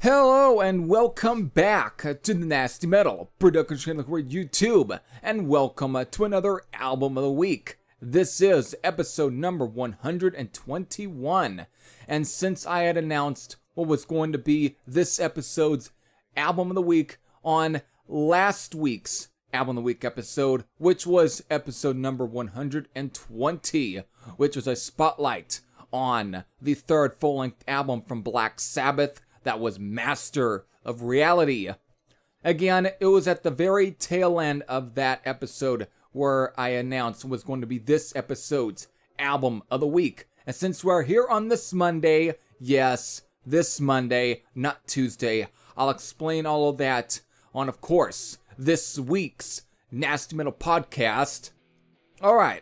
Hello and welcome back to the Nasty Metal Production channel for YouTube, and welcome to another album of the week. This is episode number 121, and since I had announced what was going to be this episode's album of the week on last week's album of the week episode, which was episode number 120, which was a spotlight on the third full-length album from Black Sabbath, that was Master of Reality. Again, it was at the very tail end of that episode where I announced it was going to be this episode's album of the week. And since we're here on this Monday, yes, this Monday, not Tuesday, I'll explain all of that on, of course, this week's Nasty Metal Podcast. Alright,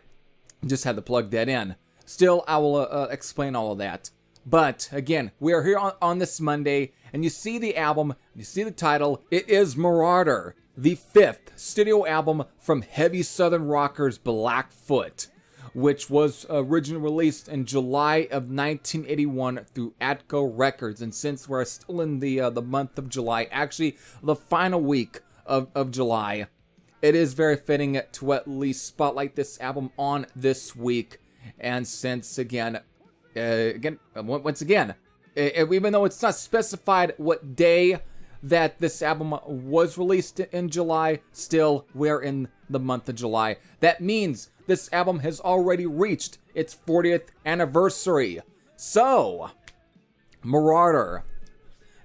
just had to plug that in. Still, I will explain all of that. But, again, we are here on this Monday, and you see the album, you see the title. It is Marauder, the fifth studio album from heavy southern rockers Blackfoot, which was originally released in July of 1981 through Acto Records. And since we're still in the month of July, actually the final week of July, it is very fitting to at least spotlight this album on this week. And since, once again, even though it's not specified what day that this album was released in July, still, we're in the month of July. That means this album has already reached its 40th anniversary. So, Marauder.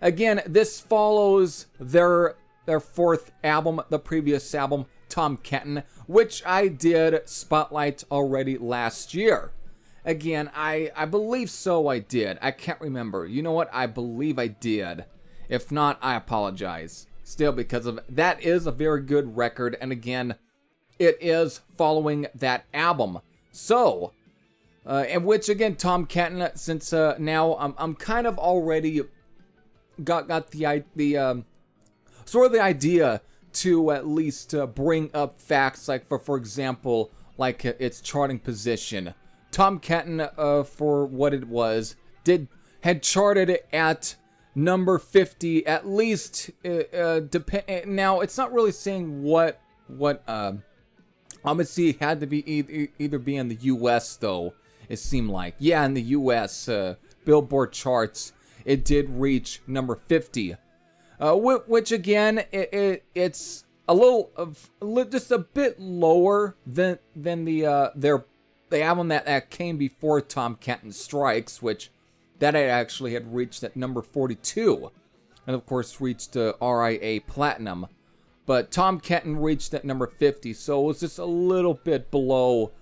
Again, this follows their fourth album, the previous album, Tom Kenton, which I did spotlight already last year. Again, I believe so I did. I can't remember. You know what? I believe I did. If not, I apologize. Still, because of that is a very good record. And again, it is following that album. So, in which again, Tom Kenton, since now I'm kind of already got the sort of the idea to at least bring up facts like for example, like its charting position. Tom Kenton, for what it was, had charted at number 50 at least. Now it's not really saying what obviously it had to be either be in the U.S. though. It seemed like, yeah, in the U.S. Billboard charts, it did reach number 50, which again it's a little just a bit lower than the album that came before Tom Kenton Strikes, which that actually had reached at number 42, and of course reached RIA Platinum. But Tom Kenton reached at number 50, so it was just a little bit below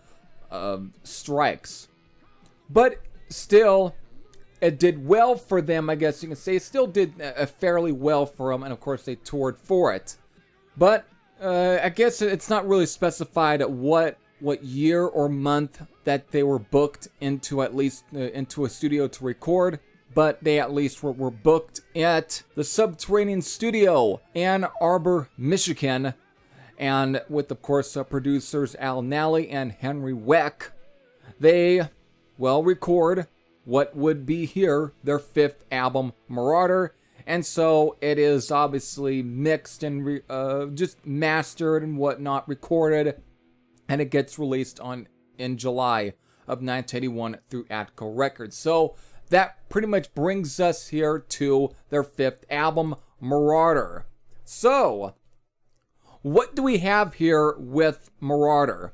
Strikes. But still, it did well for them, I guess you can say. It still did fairly well for them, and of course they toured for it. But I guess it's not really specified at what year or month that they were booked into, at least into a studio to record, but they at least were booked at the Subterranean Studio, Ann Arbor, Michigan, and with, of course, producers Al Nally and Henry Weck. They, record what would be here their fifth album, Marauder, and so it is obviously mixed and just mastered and whatnot, recorded, and it gets released in July of 1981 through Acto Records. So that pretty much brings us here to their fifth album, Marauder. So, what do we have here with Marauder?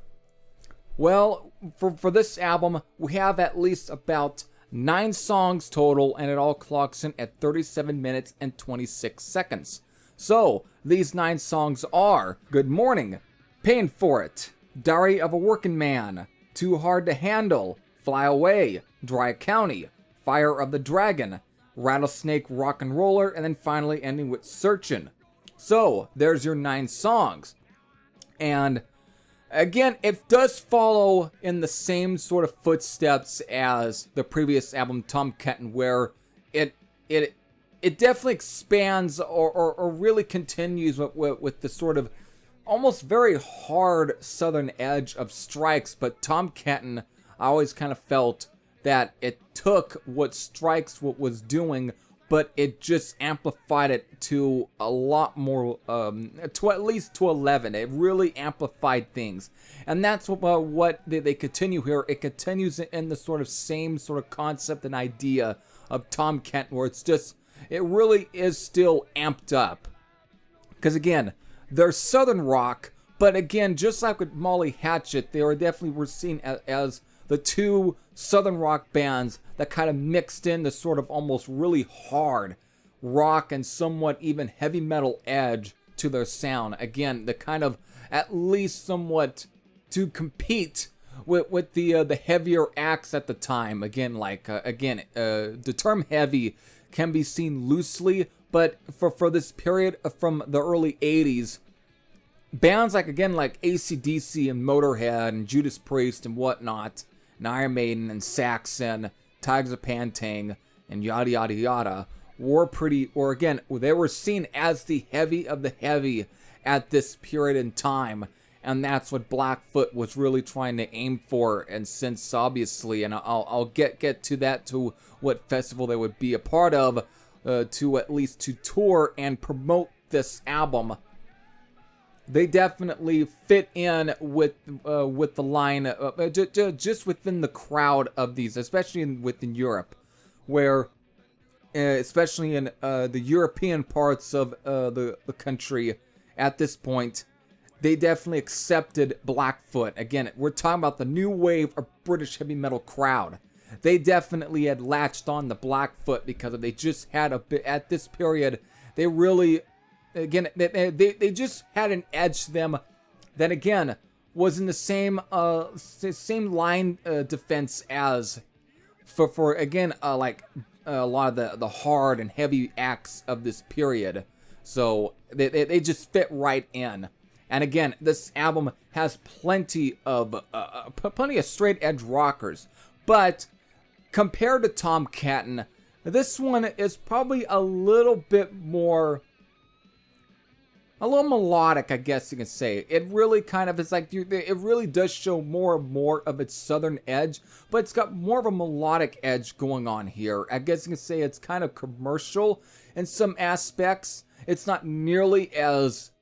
Well, for this album, we have at least about 9 songs total, and it all clocks in at 37 minutes and 26 seconds. So, these 9 songs are Good Morning, Paying For It, Diary of a Working Man, Too Hard to Handle, Fly Away, Dry County, Fire of the Dragon, Rattlesnake Rock and Roller, and then finally ending with Searchin'. So, there's your 9 songs. And again, it does follow in the same sort of footsteps as the previous album, Tom Kenton, where it definitely expands or really continues with the sort of almost very hard southern edge of Strikes. But Tom Kenton, I always kind of felt that it took what Strikes was doing but it just amplified it to a lot more, to at least to 11. It really amplified things. And that's what they continue here. It continues in the sort of same sort of concept and idea of Tom Kenton, where it's just, it really is still amped up. Because again, they're Southern rock, but again, just like with Molly Hatchet, they were seen as the two Southern rock bands that kind of mixed in the sort of almost really hard rock and somewhat even heavy metal edge to their sound. Again, the kind of at least somewhat to compete with the heavier acts at the time. Again, the term heavy can be seen loosely, but for this period from the early 80s, bands like AC/DC and Motorhead and Judas Priest and whatnot, and Iron Maiden and Saxon, Tigers of Pantang, and yada yada yada, they were seen as the heavy of the heavy at this period in time. And that's what Blackfoot was really trying to aim for, and since obviously, and I'll get to that, to what festival they would be a part of, to at least to tour and promote this album. They definitely fit in with the line, just within the crowd of these, especially within Europe, where, especially in the European parts of the country at this point, they definitely accepted Blackfoot. Again, we're talking about the new wave of British heavy metal crowd. They definitely had latched on to Blackfoot because they just had a bit, at this period, they really, again, they just had an edge to them that, again, was in the same line defense as for again, like a lot of the hard and heavy acts of this period. So they just fit right in. And again, this album has plenty of straight edge rockers, but compared to Tom Kenton, this one is probably a little bit more, a little melodic, I guess you can say. It really kind of is like, it really does show more and more of its southern edge, but it's got more of a melodic edge going on here. I guess you can say it's kind of commercial in some aspects. It's not nearly as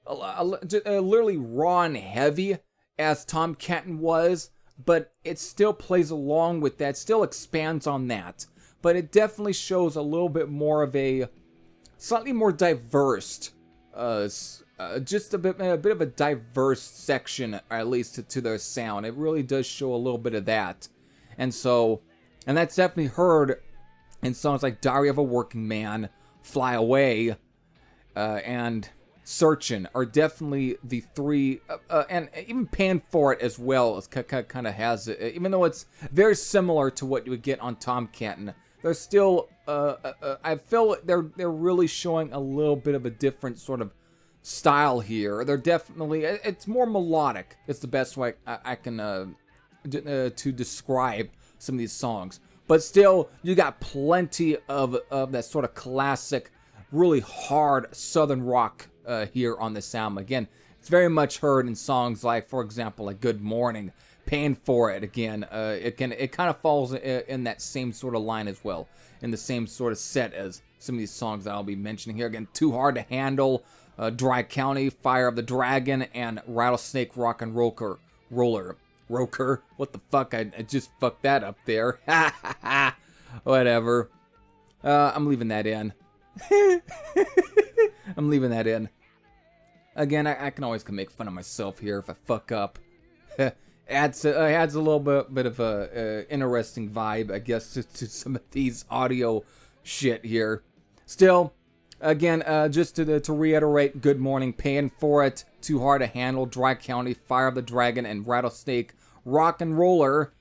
literally raw and heavy as Tom Kenton was, but it still plays along with that, still expands on that. But it definitely shows a little bit more of a slightly more diverse, just a bit of a diverse section, or at least to their sound. It really does show a little bit of that. And that's definitely heard in songs like Diary of a Working Man, Fly Away, and Searchin' are definitely the three, and even Paying For It as well is kind of has it, even though it's very similar to what you would get on Tom Kenton. They're still, I feel they're really showing a little bit of a different sort of style here. They're definitely, it's more melodic. It's the best way I can to describe some of these songs. But still, you got plenty of that sort of classic, really hard Southern rock here on this album. Again, it's very much heard in songs like, for example, like Good Morning, Paying For It. Again, it kind of falls in that same sort of line as well, in the same sort of set as some of these songs that I'll be mentioning here. Again, Too Hard to Handle, Dry County, Fire of the Dragon, and Rattlesnake Rock and Roller. What the fuck? I just fucked that up there. Whatever. I'm leaving that in. I'm leaving that in. Again, I can always make fun of myself here if I fuck up. adds a little bit of a interesting vibe, I guess, to some of these audio shit here. Still, again, just to reiterate, Good Morning, Paying For It, Too Hard to Handle, Dry County, Fire of the Dragon, and Rattlesnake Rock and Roller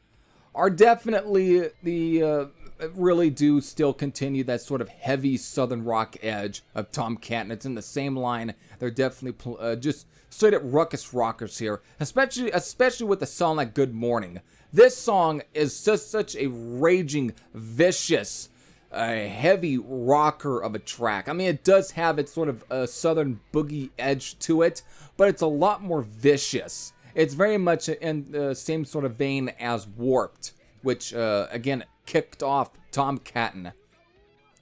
are definitely the really do still continue that sort of heavy southern rock edge of Tom Kenton. It's in the same line. They're definitely just straight up ruckus rockers here, especially with a song like Good Morning. This song is just such a raging, vicious, heavy rocker of a track. I mean, it does have its sort of southern boogie edge to it, but it's a lot more vicious. It's very much in the same sort of vein as Warped, which, again, kicked off Tom Kenton.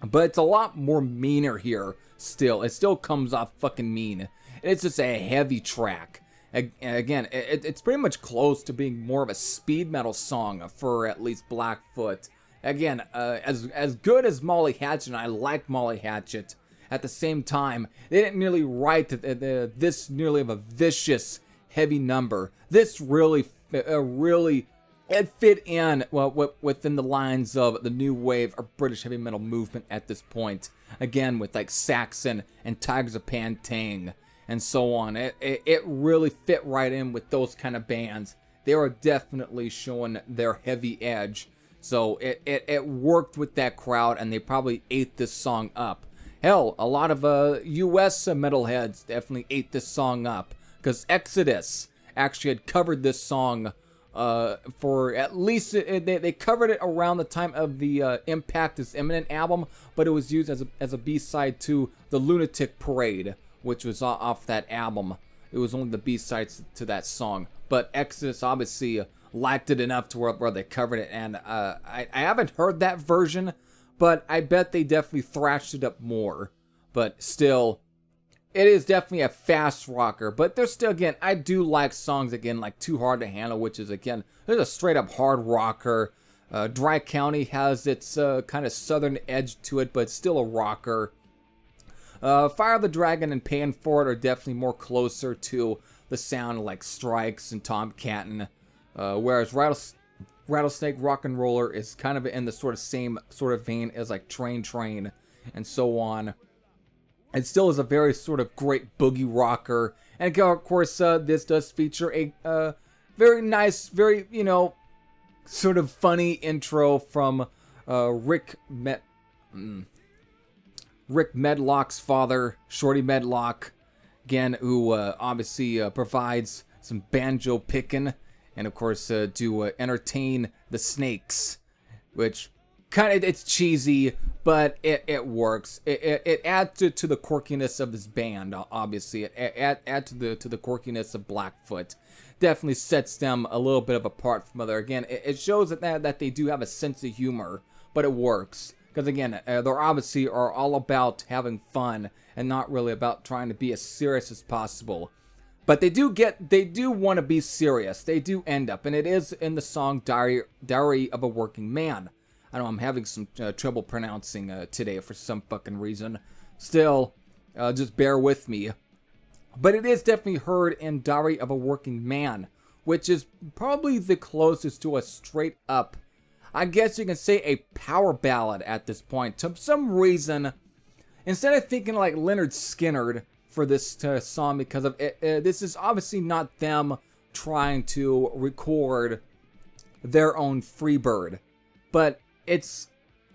but it's a lot more meaner here still. It still comes off fucking mean. It's just a heavy track. Again, it's pretty much close to being more of a speed metal song for at least Blackfoot. Again, as good as Molly Hatchet, and I like Molly Hatchet, at the same time, they didn't nearly write this nearly of a vicious, heavy number. This really, it fit in within the lines of the new wave of British heavy metal movement at this point. Again, with like Saxon and Tigers of Pantang and so on. It really fit right in with those kind of bands. They were definitely showing their heavy edge. So it worked with that crowd, and they probably ate this song up. Hell, a lot of US metalheads definitely ate this song up, because Exodus actually had covered this song for at least, they covered it around the time of the Impact is Imminent album, but it was used as a B-side to the Lunatic Parade, which was off that album. It was only the B-sides to that song. But Exodus obviously liked it enough to where they covered it, and I haven't heard that version, but I bet they definitely thrashed it up more. But still, it is definitely a fast rocker, but there's still, again, I do like songs, again, like Too Hard to Handle, which is, again, there's a straight up hard rocker. Dry County has its kind of southern edge to it, but it's still a rocker. Fire of the Dragon and Paying For It are definitely more closer to the sound of like Strikes and Tomcatton, whereas Rattlesnake Rock and Roller is kind of in the same sort of vein as like Train and so on. It still is a very sort of great boogie rocker, and of course this does feature a very nice, very, you know, sort of funny intro from Rick Medlock's father, Shorty Medlock, again, who obviously provides some banjo picking, and of course to entertain the Snakes, which kind of, it's cheesy, but it works. It adds to the quirkiness of this band. Obviously, it adds to the quirkiness of Blackfoot. Definitely sets them a little bit of apart from other. Again, it shows that they do have a sense of humor, but it works. Because again, they're obviously are all about having fun and not really about trying to be as serious as possible. But they do want to be serious. They do end up, and it is in the song Diary of a Working Man. I know I'm having some trouble pronouncing today for some fucking reason. Still, just bear with me. But it is definitely heard in Diary of a Working Man, which is probably the closest to a straight up, I guess you can say, a power ballad at this point. For some reason, instead of thinking like Lynyrd Skynyrd for this song, because of this is obviously not them trying to record their own Freebird, but it's,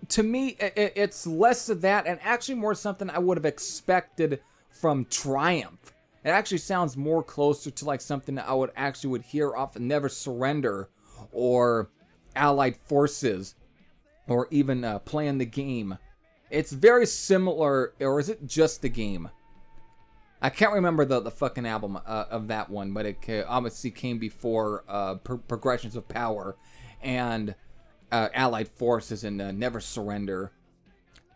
to me, it's less of that and actually more something I would have expected from Triumph. It actually sounds more closer to like something that I would hear off of Never Surrender or Allied Forces, or even Playing the Game. It's very similar, or is it just the game? I can't remember the fucking album of that one, but it obviously came before Progressions of Power and Allied Forces and Never Surrender.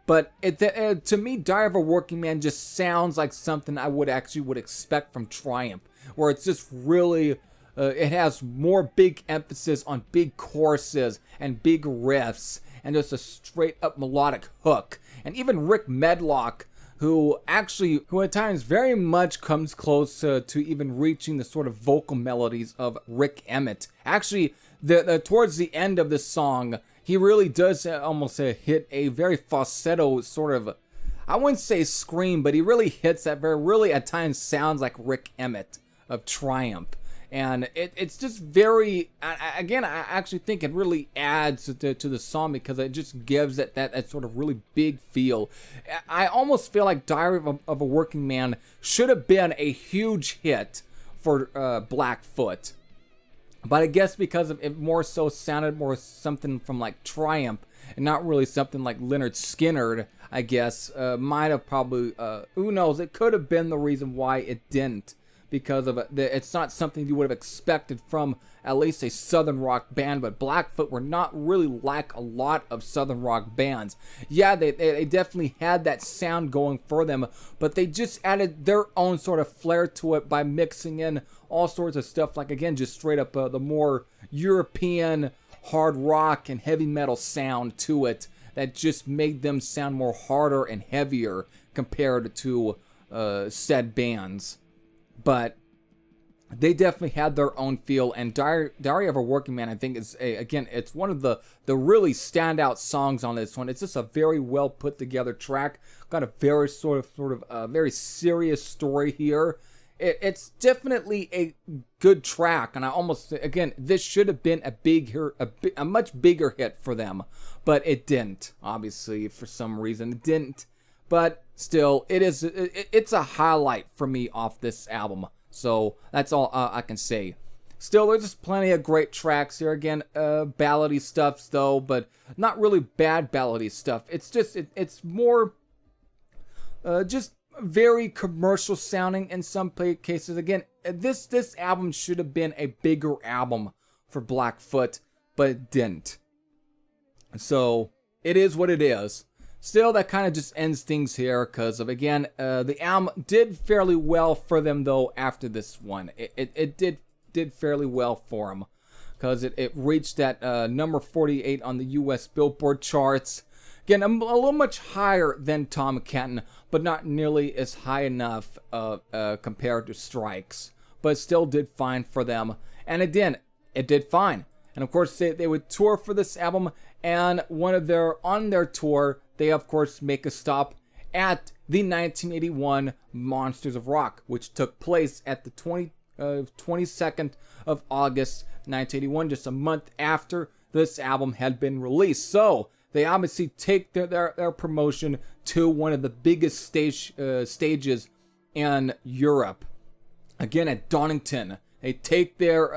But to me, Diary of a Working Man just sounds like something I would expect from Triumph, where it's just really, it has more big emphasis on big choruses and big riffs and just a straight up melodic hook. And even Rick Medlock, who at times very much comes close to even reaching the sort of vocal melodies of Rick Emmett. Actually, towards the end of this song, he really does almost hit a very falsetto sort of, I wouldn't say scream, but he really hits that really at times sounds like Rick Emmett of Triumph. And it's just very, again, I actually think it really adds to the song because it just gives it that sort of really big feel. I almost feel like Diary of a Working Man should have been a huge hit for Blackfoot. But I guess because it more so sounded more something from like Triumph and not really something like Lynyrd Skynyrd, I guess, might have probably, who knows, it could have been the reason why it didn't. because of it's not something you would have expected from at least a southern rock band. But Blackfoot were not really like a lot of southern rock bands. Yeah, they definitely had that sound going for them, but they just added their own sort of flair to it by mixing in all sorts of stuff, like, again, just straight up the more European hard rock and heavy metal sound to it that just made them sound more harder and heavier compared to said bands. But they definitely had their own feel, and Diary of a Working Man, I think, is again, it's one of the really standout songs on this one. It's just a very well put together track. Got a very sort of very serious story here. It's definitely a good track, and I almost, again, this should have been a much bigger hit for them, but it didn't. Obviously, for some reason, it didn't. But still, it's a highlight for me off this album. So that's all I can say. Still, there's just plenty of great tracks here. Again, ballady stuff though, but not really bad ballady stuff. It's just it's more just very commercial sounding in some cases. Again, this album should have been a bigger album for Blackfoot, but it didn't. So it is what it is. Still, that kind of just ends things here because of, again, the album did fairly well for them though after this one. It did fairly well for them because it reached that number 48 on the U.S. Billboard charts. Again, a little much higher than Tom Kenton, but not nearly as high enough compared to Strikes. But it still did fine for them. And again, it did fine. And of course, they would tour for this album, and on their tour, they of course make a stop at the 1981 Monsters of Rock, which took place at the 22nd of August 1981, just a month after this album had been released. So they obviously take their promotion to one of the biggest stages in Europe. Again, at Donington. They take their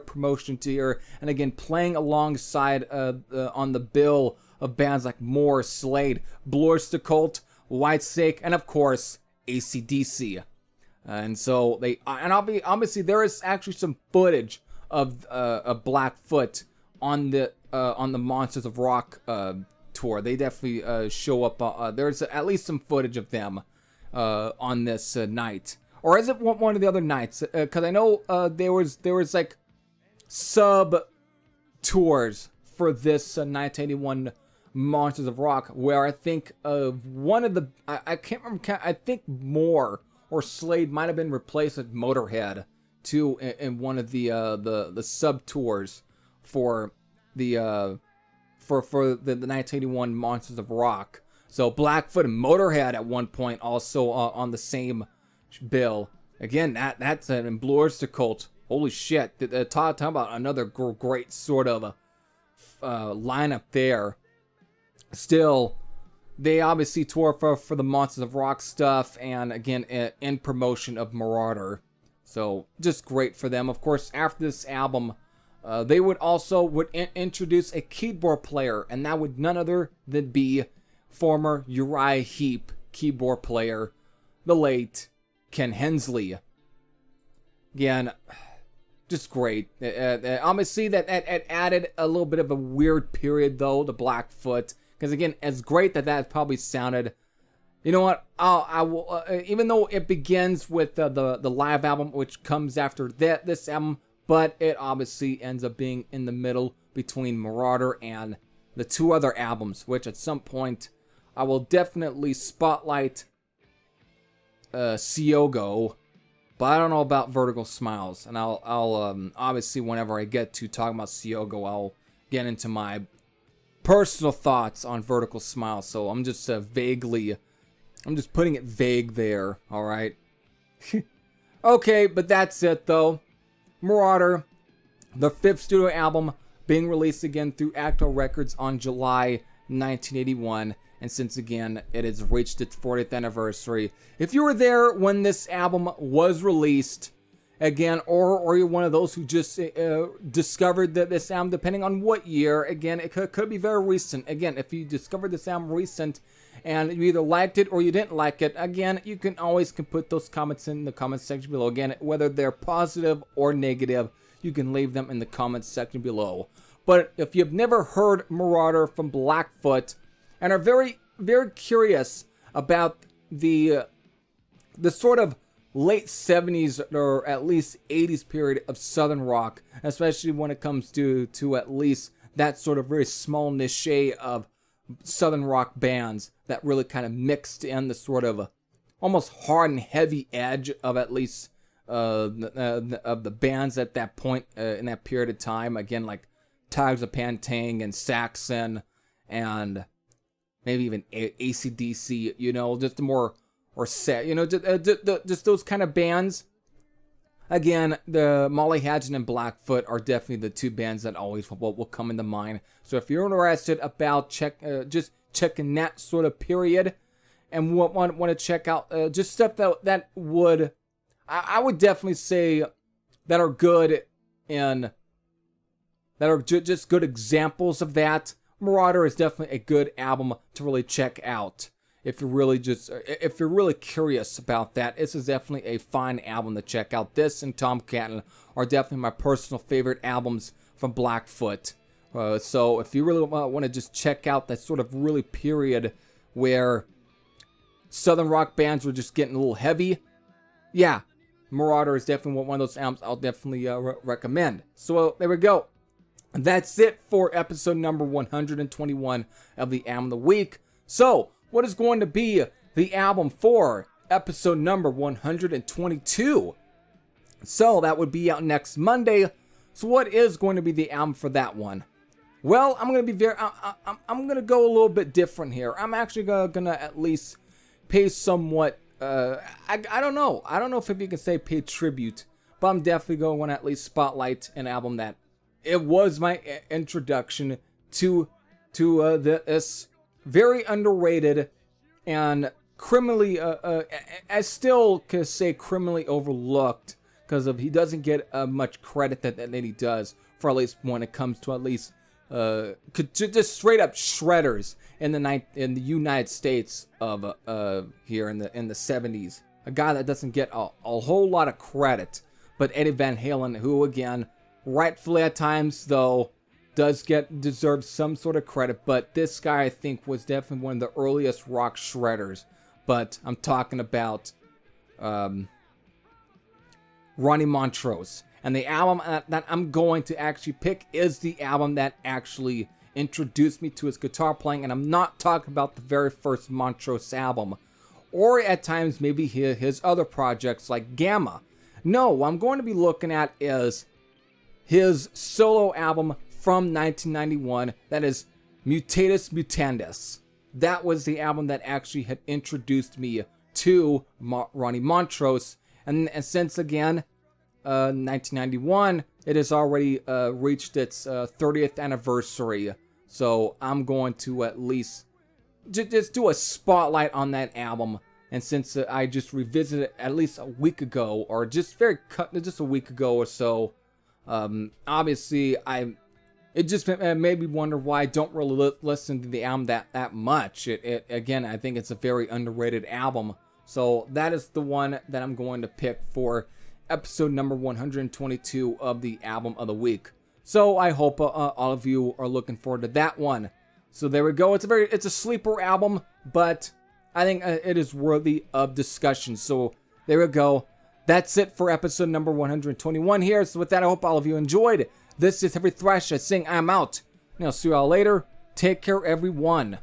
promotion to here, and again, playing alongside on the bill of bands like More, Slade, Blorstacult, Whitesnake, and of course AC/DC. And so obviously there is actually some footage of Blackfoot on the Monsters of Rock tour. They definitely show up. There's at least some footage of them on this night. Or is it one of the other nights? Because I know there was like sub tours for this 1981 Monsters of Rock, where I think one of the I can't remember. I think More or Slade might have been replaced with Motorhead too in one of the sub tours for the 1981 Monsters of Rock. So Blackfoot and Motorhead at one point also on the same bill. Again, that's an Blorstacult. Holy shit! Talk about another great sort of lineup there. Still, they obviously tour for the Monsters of Rock stuff, and again in promotion of Marauder. So just great for them. Of course, after this album, they would introduce a keyboard player, and that would none other than be former Uriah Heep keyboard player, the late Ken Hensley. Again, just great. Obviously, that added a little bit of a weird period, though, to Blackfoot. Because, again, as great that probably sounded, you know what? I will, even though it begins with the live album, which comes after this album, but it obviously ends up being in the middle between Marauder and the two other albums, which at some point I will definitely spotlight Siogo, but I don't know about Vertical Smiles, and I'll obviously whenever I get to talking about Siogo, I'll get into my personal thoughts on Vertical Smiles. So I'm just putting it vague there. All right. Okay, but that's it though. Marauder, the 5th studio album, being released again through Acto Records on July 1981. And since again, it has reached its 40th anniversary. If you were there when this album was released, again, or you're one of those who just discovered this album, depending on what year. Again, it could be very recent. Again, if you discovered this album recent and you either liked it or you didn't like it, again, you can always put those comments in the comment section below. Again, whether they're positive or negative, you can leave them in the comment section below. But if you've never heard Marauder from Blackfoot and are very, very curious about the sort of late 70s or at least 80s period of Southern rock, especially when it comes to at least that sort of very small niche of Southern rock bands that really kind of mixed in the sort of almost hard and heavy edge of at least of the bands at that point in that period of time. Again, like Tigers of Pantang and Saxon and maybe even AC/DC, you know, just the more, or set, you know, just those kind of bands. Again, the Molly Hadgen and Blackfoot are definitely the two bands that always will come into mind. So if you're interested about just checking that sort of period and want to check out just stuff that would, I would definitely say that are good in, that are just good examples of that, Marauder is definitely a good album to really check out. If you're really curious about that, this is definitely a fine album to check out. This and Tomcat are definitely my personal favorite albums from Blackfoot. So if you really want to just check out that sort of really period where Southern rock bands were just getting a little heavy, yeah, Marauder is definitely one of those albums I'll definitely recommend. So there we go. That's it for episode number 121 of the Album of the Week. So, what is going to be the album for episode number 122? So, that would be out next Monday. So, what is going to be the album for that one? Well, I'm going to be I'm going to go a little bit different here. I'm actually going to at least pay somewhat, I don't know. I don't know if you can say pay tribute, but I'm definitely going to at least spotlight an album that it was my introduction to this very underrated and criminally, I still can say criminally overlooked, because of he doesn't get much credit that he does, for at least when it comes to at least just straight up shredders in the United States of here in the 70s. A guy that doesn't get a whole lot of credit, but Eddie Van Halen, who again, rightfully at times though, deserves some sort of credit, but this guy I think was definitely one of the earliest rock shredders. But I'm talking about Ronnie Montrose. And the album that I'm going to actually pick is the album that actually introduced me to his guitar playing. And I'm not talking about the very first Montrose album, or at times maybe his other projects like Gamma. No, what I'm going to be looking at is his solo album from 1991, that is Mutatis Mutandis. That was the album that actually had introduced me to Ronnie Montrose. And since again, 1991, it has already reached its 30th anniversary. So I'm going to at least just do a spotlight on that album. And since I just revisited it at least a week ago, or just a week ago or so, obviously it just made me wonder why I don't really listen to the album that much. It again, I think it's a very underrated album. So that is the one that I'm going to pick for episode number 122 of the Album of the Week. So I hope all of you are looking forward to that one. So there we go. It's a sleeper album, but I think it is worthy of discussion. So there we go. That's it for episode number 121 here. So with that, I hope all of you enjoyed. This is Heavy Thrash saying I'm out. And I'll see you all later. Take care, everyone.